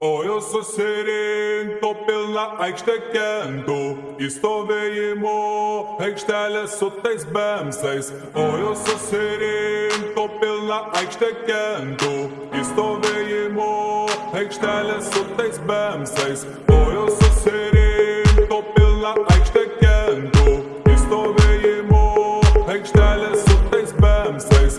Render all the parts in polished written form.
O jau susirinkto pilna aikštė kentų, į stovėjimo aikštelę su tais bemsais. O jau susirinkto pilna aikštė kentų, į stovėjimo aikštelę su tais bemsais. O jau susirinkto pilna aikštė kentų, į stovėjimo aikštelę su tais bemsais.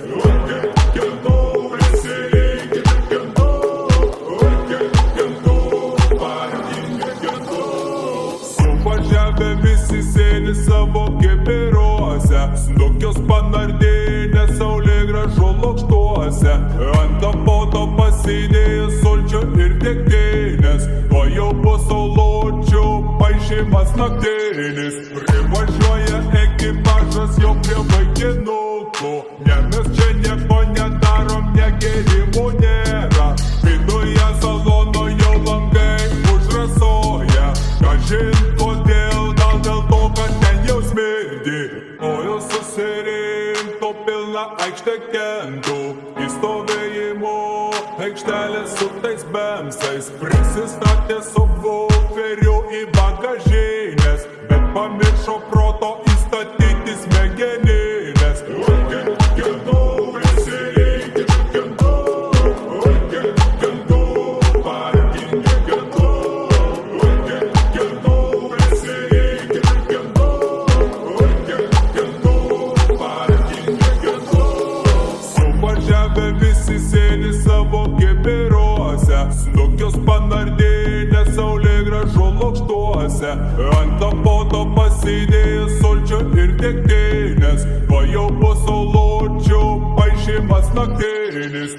Važiavę visi sėdi savo kibirose, snukios panardinę saulėgrąžų lukštuose. Ant kapoto pasidėjo sulčių ir degtinės, o jau po saulučių paišymas naktinis. Privažiuoja ekipažas jau prie vaikinukų, ne mes čia nieko nedarom, negerimų nėra. Viduje salono jau langai užrasoja, kažin kodėl, gal dėl to, kad ten jau smirdi. O jau susirinkto pilna aikštė kentų, į stovėjimo aikštelę su tais bemsais. Prisistatė su buferiu į bagažinės, bet pamiršo proto įstatyti smegeninės. Visi sėdi savo kibirose, snukios panardinę saulėgrąžų lukštuose. Ant kapoto pasidėjo sulčių ir degtinės, o jau po saulučių paišymas naktinis.